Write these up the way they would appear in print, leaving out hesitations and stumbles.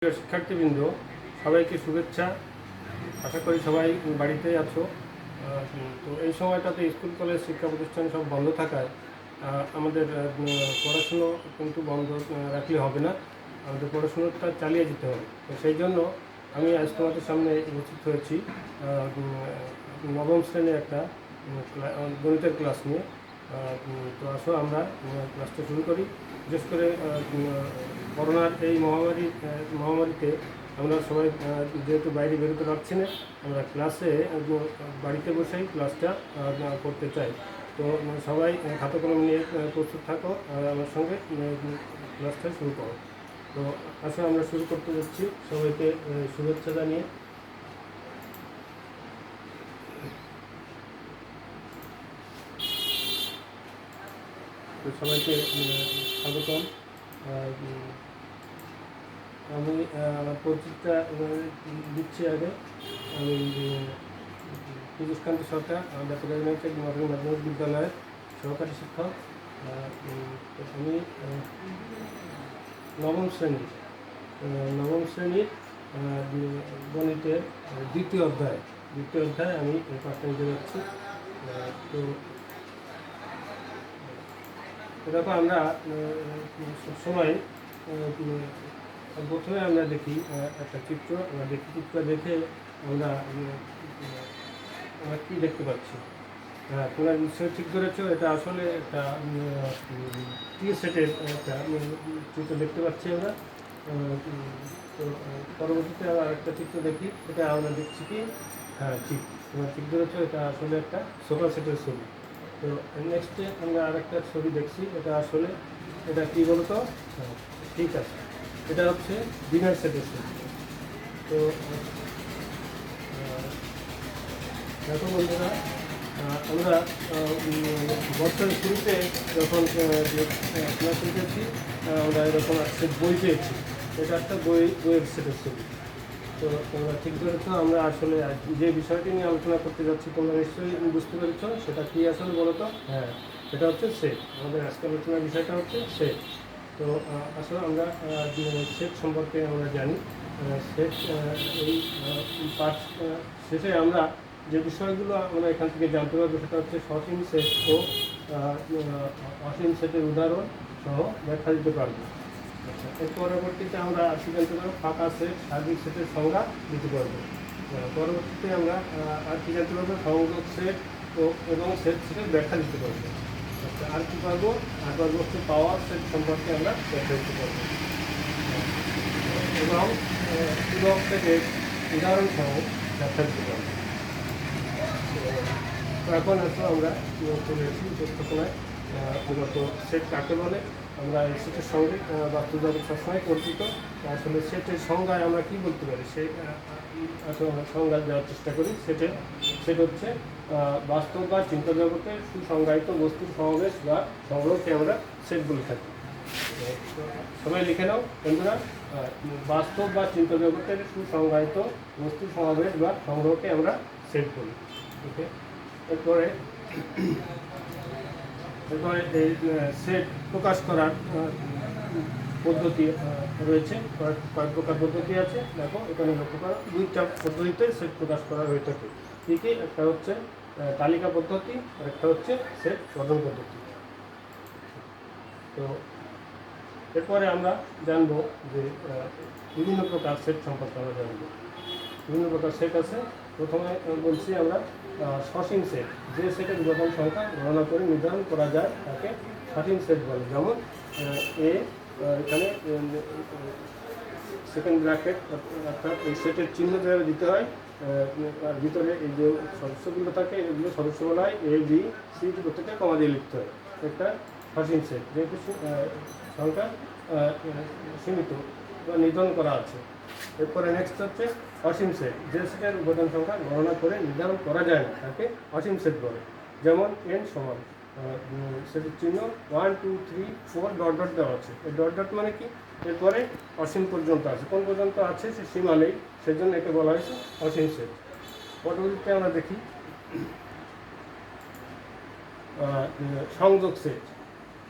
প্রিয় শিক্ষার্থীবৃন্দ, সবাইকে শুভেচ্ছা। আশা করি সবাই বাড়িতেই আছো। তো এই সময়টাতে স্কুল কলেজ শিক্ষা প্রতিষ্ঠান সব বন্ধ থাকায় আমাদের পড়াশুনো কিন্তু বন্ধ রাখলে হবে না, আমাদের পড়াশুনোটা চালিয়ে যেতে হবে। তো সেই জন্য আমি আজ তোমাদের সামনে উপস্থিত হয়েছি নবম শ্রেণীর একটা গণিতের ক্লাস নিয়ে। তো আসো আমরা ক্লাসটা শুরু করি। বিশেষ করে করোনার এই মহামারীতে আমরা সবাই যেহেতু বাইরে বেরোতে পারছি না, আমরা ক্লাসে বাড়িতে বসেই ক্লাসটা করতে চাই। তো সবাই খাতা কলম নিয়ে প্রস্তুত থাকো আর আমার সঙ্গে ক্লাসটা শুরু করো। তো আসলে আমরা শুরু করতে যাচ্ছি, সবাইকে শুভেচ্ছা জানিয়ে। তো সবাইকে স্বাগতম। আমি আমার পরিচিতটা দিচ্ছি আগে। আমি পীযূষকান্ত সরকার, বেসরকারি মাধ্যমিক বিদ্যালয়ের সহকারী শিক্ষক। আমি নবম শ্রেণীর গণিতের দ্বিতীয় অধ্যায় আমি পাঠটা নিতে যাচ্ছি। তো এরকম আমরা সবসময় প্রথমে আমরা দেখি একটা চিত্র, চিত্র দেখে আমরা কী দেখতে পাচ্ছি। তোমরা নিশ্চয়ই ঠিক করেছো, এটা আসলে একটা টি সেটের একটা চিত্র দেখতে পাচ্ছি আমরা। তো পরবর্তীতে আবার একটা চিত্র দেখি, এটা আমরা দেখছি কি, হ্যাঁ ঠিক, তোমরা ঠিক করেছো, এটা আসলে একটা সোফা সেটের ছবি। তো নেক্সটে আমরা আরেকটা ছবি দেখছি, এটা কী বলতো, ঠিক আছে, এটা হচ্ছে ডিনার সেটের ছবি। তো দেখো বন্ধুরা, আমরা বছরের শুরুতে যখন ক্লাস শিখেছি, আমরা এরকম একটা বই পেয়েছি, এটা একটা বইয়ের সেটের ছবি। তো তোমরা ঠিক করেছো, আমরা আসলে যে বিষয়টি নিয়ে আলোচনা করতে যাচ্ছি তোমরা নিশ্চয়ই বুঝতে পেরেছো, সেটা কী আসলে বলো তো। হ্যাঁ, এটা হচ্ছে সেট। আমাদের আজকে আলোচনার বিষয়টা হচ্ছে সেট। তো আসলে আমরা সেট সম্পর্কে আমরা জানি। সেট এই পাঠ শেষে আমরা যে বিষয়গুলো আমরা এখান থেকে জানতে পারবো সেটা হচ্ছে সসীম সেট ও অসীম সেটের উদাহরণ সহ ব্যাখ্যা দিতে পারবো। এর পরবর্তীতে আমরা কি জানতে পারবো, ফাঁকা সেট, সার্বিক সেটের সংজ্ঞা দিতে পারবো। পরবর্তীতে আমরা আর কি জানতে পারবো, সংযোগ সেট এবং সেট সেটের ব্যাখ্যা দিতে পারবো। আর কি পারবো, হচ্ছে পাওয়ার সেট সম্পর্কে আমরা ব্যাখ্যা দিতে পারবো এবং ধ্রুবক সেটের উদাহরণ সহ ব্যাখ্যা দিতে পারবো। তো এখন আসলে আমরা চলে এসেছি উপস্থাপনায়। মূলত সেট কাকে বলে, আমরা এই সেটের সঙ্গে বাস্তব জগৎ সবসময় পরিচিত। আসলে সেটের সংজ্ঞায় আমরা কী বলতে পারি, আসলে আমরা সংজ্ঞা দেওয়ার চেষ্টা করি। সেট হচ্ছে বাস্তব বা চিন্তা জগতের সুসংজ্ঞায়িত বস্তুর সমাবেশ বা সংগ্রহকে আমরা সেট বলে থাকি। সবাই লিখে নাও বন্ধুরা, বাস্তব বা চিন্তা জগতের সুসংজ্ঞায়িত বস্তুর সমাবেশ বা সংগ্রহকে আমরা সেট বলি। ওকে, এরপরে এই সেট প্রকাশ করার পদ্ধতি রয়েছে, কয়েক প্রকার পদ্ধতি আছে। দেখো এখানে লক্ষ্য করো, দুইটা পদ্ধতিতে সেট প্রকাশ করা হয়ে থাকে। কী কী? একটা হচ্ছে তালিকা পদ্ধতি আর একটা হচ্ছে সেট গঠন পদ্ধতি। তো এরপরে আমরা জানবো যে বিভিন্ন প্রকার সেট সম্পর্কে আমরা জানবো। বিভিন্ন প্রকার সেট আছে। প্রথমে বলছি আমরা সসীম সেট, যে সেটের উপাদান সংখ্যা গণনা করে নির্ধারণ করা যায় তাকে সসীম সেট বলে। যেমন এখানে সেকেন্ড ব্র্যাকেট, অর্থাৎ এই সেটের চিহ্ন যেভাবে দিতে হয়, আর ভিতরে এই যে সদস্যগুলো থাকে এগুলো সদস্য বলা হয় এ বি সি, প্রত্যেকটা কমা দিয়ে লিখতে হয়। একটা সসীম সেট, যেহেতু সংখ্যা সীমিত বা নির্ধারণ করা আছে। এরপরে নেক্সট হচ্ছে অসীম সেট, যে সেটের উপাদান সংখ্যা গণনা করে নির্ধারণ করা যায় না তাকে অসীম সেট বলে। যেমন এন সমান সেটের চিহ্ন 1 2 3 4 ডট ডট দেওয়া আছে। এই ডট ডট মানে কি, এরপরে অসীম পর্যন্ত আছে, কোন পর্যন্ত আছে সে সীমা নেই, সেজন্য একে বলা হয়েছে অসীম সেট। পরবর্তীতে আমরা দেখি সংযোগ সেট।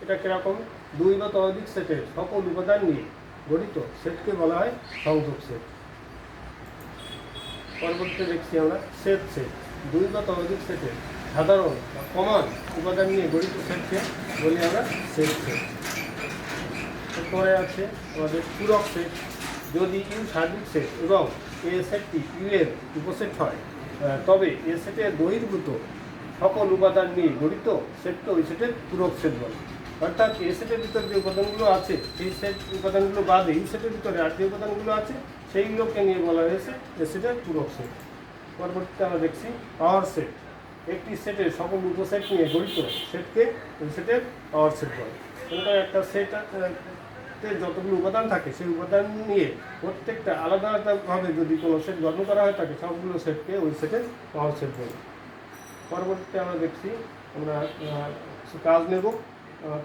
এটা কীরকম, দুই বা ততোধিক সেটের সকল উপাদান নিয়ে গঠিত সেটকে বলা হয় সংযোগ সেট। পরবর্তীতে দেখছি আমরা সেট সেট, দুই বা ততোধিক সেটের সাধারণ বা কমন উপাদান নিয়ে গঠিত সেটকে বলি আমরা সেট সেট। এরপরে আছে আমাদের পূরক সেট। যদি ইউ সার্বিক সেট এবং এ সেটটি ইউ এর উপসেট হয় তবে এ সেটের বহির্ভূত সকল উপাদান নিয়ে গঠিত সেটকে ওই সেটের পূরক সেট বলে। অর্থাৎ এ সেটের ভিতরে যে উপাদানগুলো আছে সেই সেট উপাদানগুলো বাদে এই সেটের ভিতরে আর যে উপাদানগুলো আছে সেইগুলোকে নিয়ে বলা হয়েছে এ সেটের পূরক সেট। পরবর্তীতে আমরা দেখছি পাওয়ার সেট। একটি সেটের সকল উপসেট নিয়ে গঠিত সেটকে ওই সেটের পাওয়ার সেট বলে। একটা সেট যতগুলো উপাদান থাকে সেই উপাদান নিয়ে প্রত্যেকটা আলাদা আলাদাভাবে যদি কোনো সেট গঠন করা হয় থাকে সবগুলো সেটকে ওই সেটের পাওয়ার সেট বলে। পরবর্তীতে আমরা দেখছি আমরা কিছু কাজ নেব।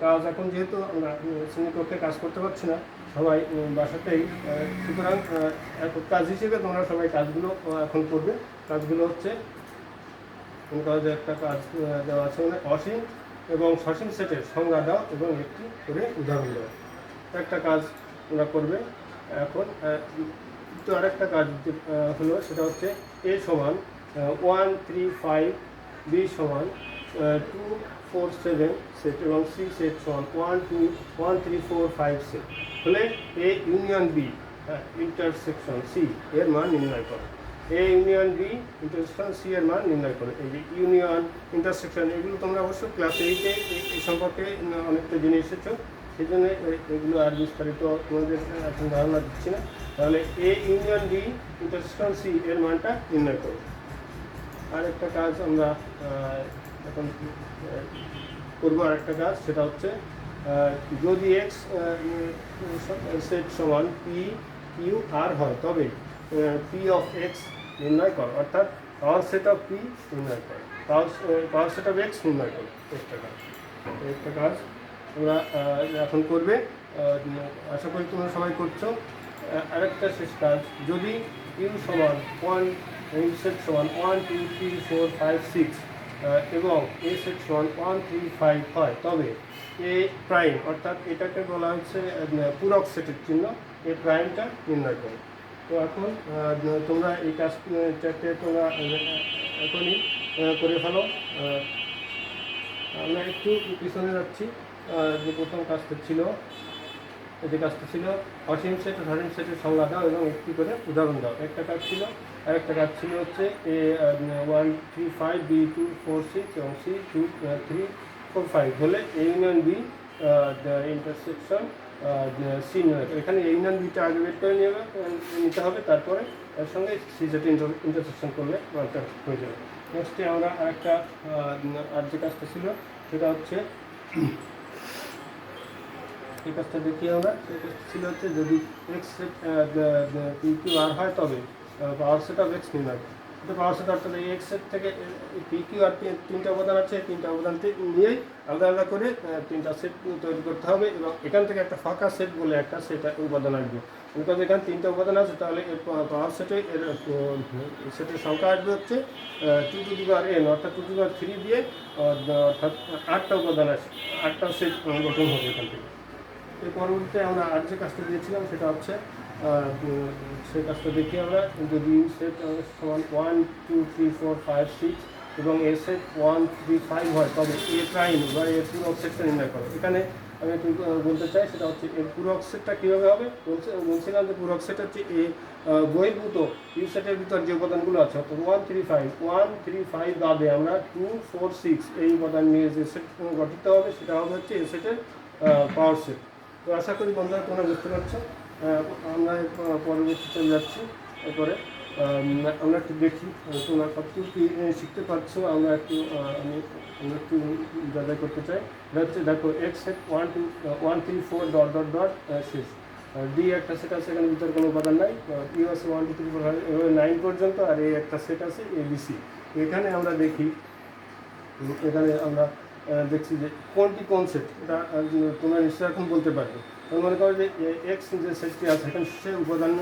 কাজ এখন যেহেতু আমরা শ্রেণীকক্ষে কাজ করতে পারছি না, সবাই বাসাতেই, সুতরাং একক কাজ হিসেবে তোমরা সবাই কাজগুলো এখন করবে। কাজগুলো হচ্ছে কাজে একটা কাজ দেওয়া আছে মানে অসীম এবং সসীম সেটের সংজ্ঞা দাও এবং একটি করে উদাহরণ দাও। একটা কাজ তোমরা করবে। এখন তো আরেকটা কাজ হলো সেটা হচ্ছে এ সমান 1 3 5, বি সমান 2 4 7 সেট এবং সি সেট সমান 1 2 1 3 4 5 সেট হলে A union B intersection C এর মান নির্ণয় করো। A union B intersection C এর মান নির্ণয় করো। এই যে ইউনিয়ন ইন্টারসেকশন এগুলো তোমরা অবশ্য ক্লাস 8-এ এই সম্পর্কে অনেকটা জেনে এসেছো, সেই জন্য এগুলো আর বিস্তারিত তোমাদের এখন ধারণা দিচ্ছি না। তাহলে A union B intersection C এর মানটা নির্ণয় করো। আর একটা কাজ আমরা এখন করবো, আরেকটা কাজ সেটা হচ্ছে যদি এক্স সেট সমান পি কিউ আর হয় তবে পি অফ এক্স নির্ণয় করো, অর্থাৎ পাওয়ার সেট অফ পি নির্ণয় করো, পাওয়ার সেট অফ এক্স নির্ণয় করো। একটা কাজ তোমরা এখন করবে, আশা করি তোমরা সবাই করছো। আরেকটা শেষ কাজ, যদি ইউ সমান 1 ইউ সেট সমান 1 2 3 4 5 6 এবং এ সেট সমান 1 3 5 হয় তবে এ প্রাইম, অর্থাৎ এটাকে বলা হচ্ছে পূরক সেটের চিহ্ন, এ প্রাইমটা নির্ণয় করো। তো এখন তোমরা এই কাজটাকে তোমরা এখনই করে ফেলো। আমরা একটু পিছনে যাচ্ছি। যে প্রথম কাজটা ছিল, যে কাজটা ছিল অসীম সেট ও সসীম সেটের সংজ্ঞা দাও এবং একটি করে উদাহরণ দাও। একটা কাজ ছিল, আর একটা কাজ ছিল হচ্ছে এ 1 3 5 বি 2 4 6 এবং সি 2 3 4 5 হলে A union B intersection C নির্ণয়। এখানে এ ইউনিয়ন বিটা আগে বের করে নিতে হবে, তারপরে এর সঙ্গে সি যেটা ইন্টারসেকশন করলে মানটা হয়ে যাবে। নেক্সটে আমরা আরেকটা আর যে কাজটা ছিল সেটা হচ্ছে এই কাজটা দেখি আমরা। সেই কাজটা ছিল হচ্ছে যদি x set P Q R হয় তবে পাওয়ার সেট অফ এক্স নির্ণয়। তো পাওয়ার সেট অর্থাৎ এই এক্স সেট থেকে পি কিউ আর তিনটা উপাদান আছে, তিনটা উপাদান নিয়েই আলাদা আলাদা করে তিনটা সেট তৈরি করতে হবে এবং এখান থেকে একটা ফাঁকা সেট বলে একটা সেট উপাদান আসবে। বিকজ এখানে তিনটা উপাদান আছে, তাহলে এর পাওয়ার সেটে এর সেটের সংখ্যা আসবে হচ্ছে 2 টু দি পাওয়ার n, অর্থাৎ 2 টু দি পাওয়ার 3 দিয়ে, অর্থাৎ 8টা উপাদান আছে, 8টা সেট গঠন হবে এখান থেকে। এর পরবর্তীতে আমরা আর যে কাজটা দিয়েছিলাম সেটা হচ্ছে সেই কাজটা দেখি আমরা। যদি সেট সমান 1 2 3 4 5 6 এবং এ সেট 1 3 5 হয় তবে এ প্রাইম বা এর পূরক সেটটা নির্ণয় করো। এখানে আমি একটু বলতে চাই সেটা হচ্ছে এর পূরক সেটটা কীভাবে হবে। বলছিলাম যে পূরক সেট হচ্ছে এ বহির্ভূত ইউ সেটের ভিতর যে উপাদানগুলো আছে, অর্থাৎ 1 3 5 বাদে আমরা 2 4 6 এই উপাদান নিয়ে যে সেট গঠিত হবে সেটা হবে হচ্ছে এ সেটের পাওয়ার সেট। তো আশা করি বন্ধুরা তোমরা বুঝতে পারছো। আমরা পরবর্তী চলে যাচ্ছি। এরপরে আমরা একটু দেখি তোমরা কতটুকু কী শিখতে পারছো। আমরা একটু যাচাই করতে চাই। এটা হচ্ছে দেখো x set 1 3 4 dot dot dot শেষ, ডি একটা সেট আছে, এখানে ভিতরে কোনো উপাদান নাই, ইউ আছে 1 2 3 4 5 9 পর্যন্ত, আর এই একটা সেট আছে এবিসি। এখানে আমরা দেখি, এখানে আমরা দেখছি যে কোনটি কোন সেট, এটা তোমরা নিশ্চয়ই এখন বলতে পারবে। মনে করো যে এক্স যে সেটটি আছে এখানে সে উপাদান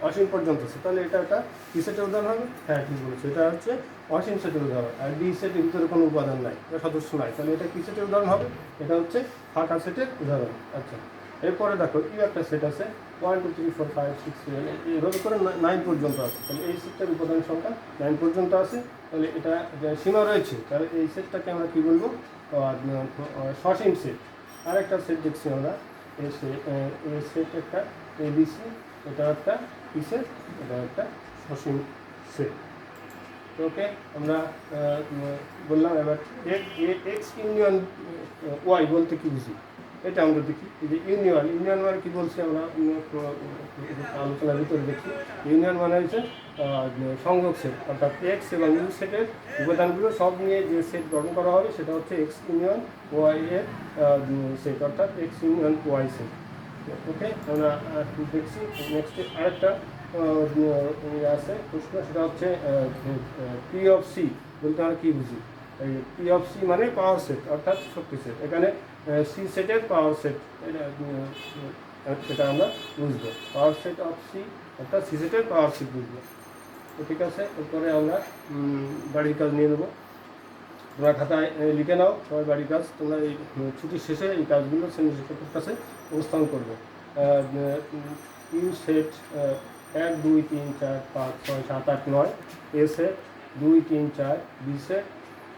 অসীম পর্যন্ত আছে, তাহলে এটা একটা কি সেটের উদাহরণ হবে? হ্যাঁ ঠিক বলেছে, এটা হচ্ছে অসীম সেটের উদাহরণ। আর ডি সেটের ভিতরে কোনো উপাদান নাই, সদস্য নাই, তাহলে এটা কি সেটের উদাহরণ হবে? এটা হচ্ছে ফাঁকা সেটের উদাহরণ। আচ্ছা, এরপরে দেখো ইউ একটা সেট আছে 1 2 3 4 5 6 7 এইভাবে করে 9 পর্যন্ত আছে। তাহলে এই সেটটার উপাদান সংখ্যা 9 পর্যন্ত আছে। তাহলে এটা যে সীমা রয়েছে, তাহলে এই সেটটাকে আমরা কী বলবো? সসীম সেট। আরেকটা সেট দেখছি আমরা, এই সেট একটা এবিসি, এটা একটা কি সেট? এটা একটা সসীম সেট। ওকে, আমরা বললাম। এবার এক্স ইউনিয়ন ওয়াই বলতে কী বুঝি এটা আমরা দেখি। এই যে ইউনিয়ন মানে কী বলছি আমরা আলোচনার ভিতরে দেখি। ইউনিয়ন মানে হচ্ছে সংযোগ সেট, অর্থাৎ এক্স এবং ইউ সেটের উপাদানগুলো সব নিয়ে যে সেট গঠন করা হবে সেটা হচ্ছে এক্স ইউনিয়ন ওয়াই এর সেট, অর্থাৎ এক্স ইউনিয়ন ওয়াই সেট। ওকে, আমরা দেখছি। নেক্সট আরেকটা আছে প্রশ্ন, সেটা হচ্ছে পি অফ সি বলতে আমরা কী বুঝি? এই পি অফ সি মানে পাওয়ার সেট, অর্থাৎ শক্তি সেট। এখানে সি সেটের পাওয়ার সেট, এটা আমরা বুঝবো। পাওয়ার সেট অফ সি অর্থাৎ সি সেটের পাওয়ার সেট বুঝবো। তো ঠিক আছে, এরপরে আমরা বাড়ির কাজ নিয়ে নেবো। তোমরা খাতায় লিখে নাও সবাই বাড়ির কাজ। তোমরা এই ছুটির শেষে এই কাজগুলো শ্রেণী শিক্ষকের কাছে উপস্থাপন করবে। U set 1 2 3 4 5 6 7 8 9, A set 2 3 4, B set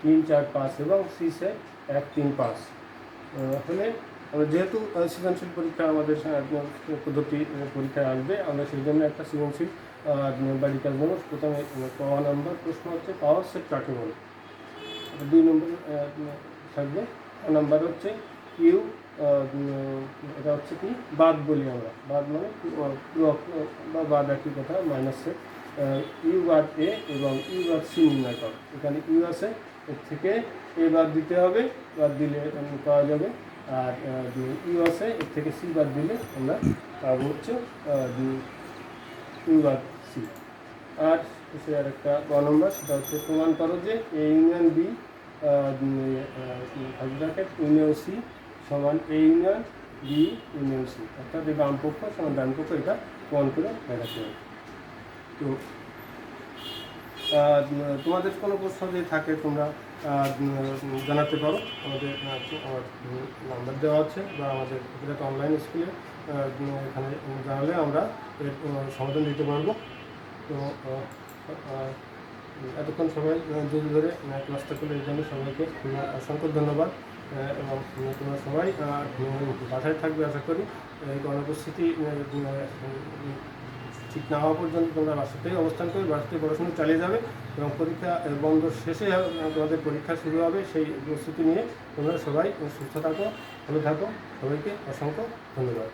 3 4 5 এবং সি সেট 1 3 5। হলে আমরা যেহেতু সৃজনশীল পরীক্ষা আমাদের পদ্ধতি পরীক্ষায় আসবে, আমরা সেই জন্য একটা সৃজনশীল বাড়ির কাজ নেব। প্রথমে ক নম্বর প্রশ্ন হচ্ছে পাওয়ার সেট কাকে বলে? 2 নম্বর থাকবে। নাম্বার হচ্ছে ইউ, এটা হচ্ছে কি বাদ বলি আমরা, বাদ মানে বা বাদ একই কথা, মাইনাস সেট। ইউ বাদ এ এবং ইউ বাদ সি নির্ণয় করো। এখানে ইউ আছে, এর থেকে এ বাদ দিতে হবে, বাদ দিলে পাওয়া যাবে। আর ইউ আছে, এর থেকে সি বাদ দিলে আমরা পাবো হচ্ছে ইউ বাদ সি। আর সে আর একটা ক নম্বর, সেটা হচ্ছে প্রমাণ করো যে A union B union C সমান A union B union C, অর্থাৎ এই বাম পক্ষ সমান ডান পক্ষ, এটা প্রমাণ করে দেখাতে হবে। তো তোমাদের কোনো প্রশ্ন যদি থাকে তোমরা জানাতে পারো। আমাদের নাম্বার দেওয়া আছে, বা আমাদের এটা অনলাইন স্কুলে এখানে জানালে আমরা এর সমাধান দিতে পারবো। তো এতক্ষণ সবাই ধরে ক্লাসটা করলে এই জন্য সবাইকে অসংখ্য ধন্যবাদ। এবং তোমরা সবাই বাসায় থাকবে আশা করি। এই অনুপস্থিতি ঠিক না হওয়া পর্যন্ত তোমরা বাসাতেই অবস্থান করে বাসাতেই পড়াশোনা চালিয়ে যাবে, এবং পরীক্ষা বন্ধ শেষে তোমাদের পরীক্ষা শুরু হবে, সেই প্রস্তুতি নিয়ে তোমরা সবাই সুস্থ থাকো, ভালো থাকো। সবাইকে অসংখ্য ধন্যবাদ।